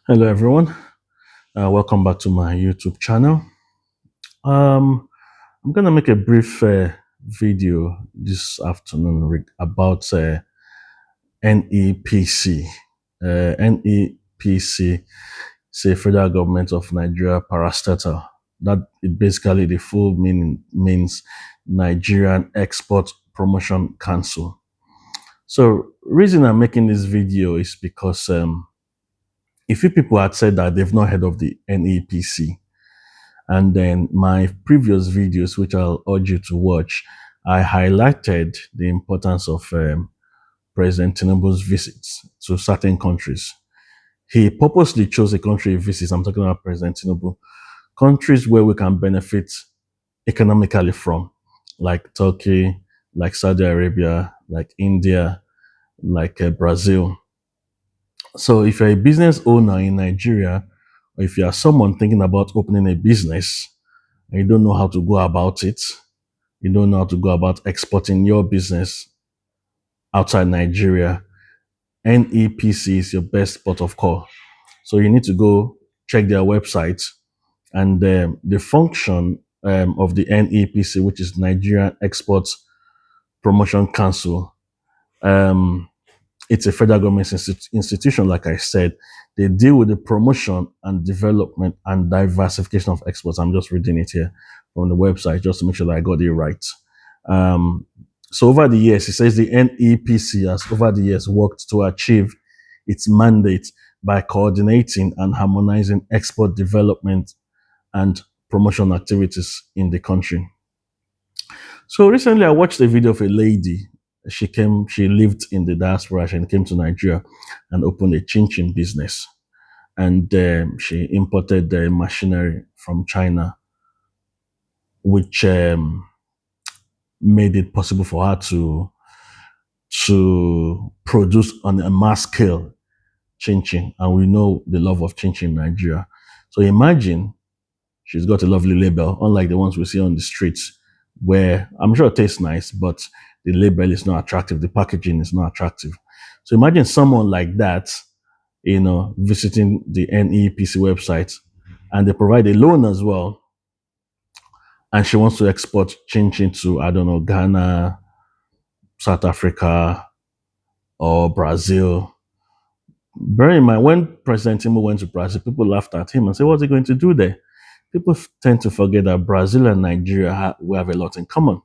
Hello, everyone. Welcome back to my YouTube channel. Um, I'm gonna make a brief video this afternoon about NEPC. NEPC is a federal government of Nigeria parastatal. That it basically the full meaning means Nigerian Export Promotion Council. So, reason I'm making this video is because a few people had said that they've not heard of the NEPC. And then my previous videos, which I'll urge you to watch, I highlighted the importance of President Tinubu's visits to certain countries. He purposely chose a country he visits. I'm talking about President Tinubu. Countries where we can benefit economically from, like Turkey, like Saudi Arabia, like India, like Brazil. So if you're a business owner in Nigeria, or if you are someone thinking about opening a business and you don't know how to go about it, you don't know how to go about exporting your business outside Nigeria, NEPC is your best port of call. So you need to go check their website and the function of the NEPC, which is Nigerian Export Promotion Council. It's a federal government institution, like I said. They deal with the promotion and development and diversification of exports. I'm just reading it here from the website just to make sure that I got it right. So over the years, it says the NEPC has over the years worked to achieve its mandate by coordinating and harmonizing export development and promotion activities in the country. So recently I watched a video of a lady. She lived in the diaspora and came to Nigeria and opened a chin business. And she imported the machinery from China, which made it possible for her to produce on a mass scale chin. And we know the love of chin in Nigeria. So imagine she's got a lovely label, unlike the ones we see on the streets, where I'm sure it tastes nice, but the label is not attractive, the packaging is not attractive. So imagine someone like that, visiting the NEPC website, and they provide a loan as well, and she wants to export chin to, I don't know, Ghana, South Africa, or Brazil. Bear in mind, when President Tinubu went to Brazil, people laughed at him and said, what's he going to do there? People tend to forget that Brazil and Nigeria we have a lot in common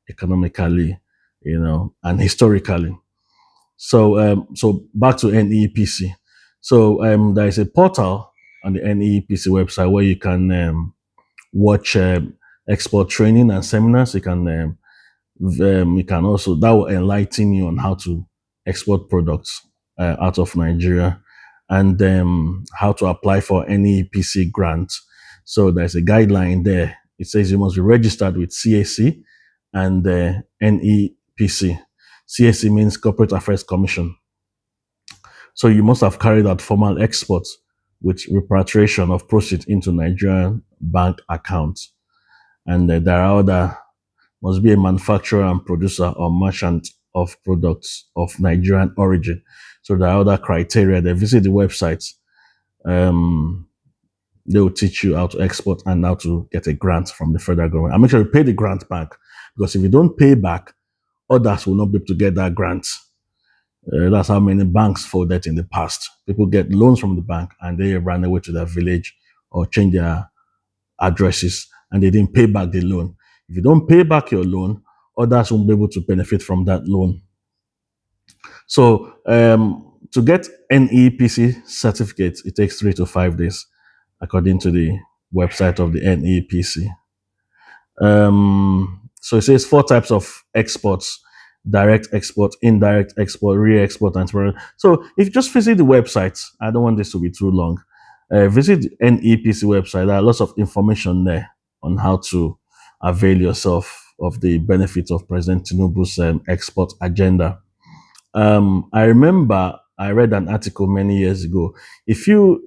economically, and historically. So back to NEPC. So there is a portal on the NEPC website where you can watch export training and seminars. You can also, that will enlighten you on how to export products out of Nigeria, and how to apply for NEPC grant. So there's a guideline there. It says you must be registered with CAC and NEPC. CAC means Corporate Affairs Commission. So you must have carried out formal exports with repatriation of proceeds into Nigerian bank accounts. And there are other, must be a manufacturer and producer or merchant of products of Nigerian origin. So there are other criteria. They visit the website. They will teach you how to export and how to get a grant from the federal government. And make sure you pay the grant back, because if you don't pay back, others will not be able to get that grant. That's how many banks folded in the past. People get loans from the bank and they ran away to their village or change their addresses and they didn't pay back the loan. If you don't pay back your loan, others won't be able to benefit from that loan. So to get NEPC certificate, it takes 3 to 5 days, according to the website of the NEPC. So it says 4 types of exports: direct export, indirect export, re-export, and so if you just visit the website, I don't want this to be too long. Visit the NEPC website. There are lots of information there on how to avail yourself of the benefits of President Tinubu's export agenda. I remember I read an article many years ago. If you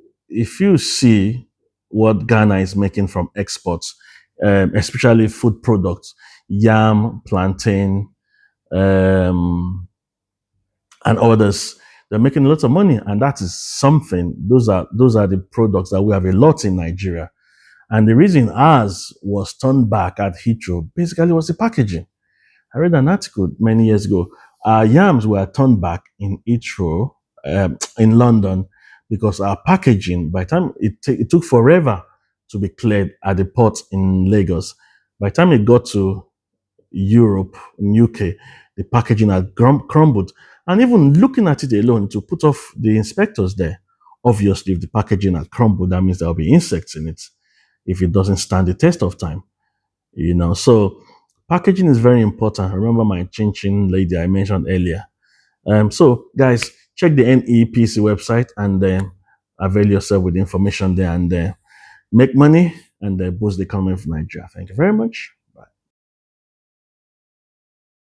see what Ghana is making from exports, especially food products, yam, plantain, and others, They're making lots of money, and that is something. Those are the products that we have a lot in Nigeria. And the reason ours was turned back at Heathrow basically was the packaging. I read an article many years ago. Our yams were turned back in Heathrow, in London, because our packaging, by the time it took forever to be cleared at the port in Lagos. By the time it got to Europe, in UK, the packaging had crumbled. And even looking at it alone to put off the inspectors there, obviously, if the packaging had crumbled, that means there'll be insects in it if it doesn't stand the test of time. So packaging is very important. I remember my chin chin lady I mentioned earlier. So guys, check the NEPC website and avail yourself with the information there and make money and boost the economy of Nigeria. Thank you very much.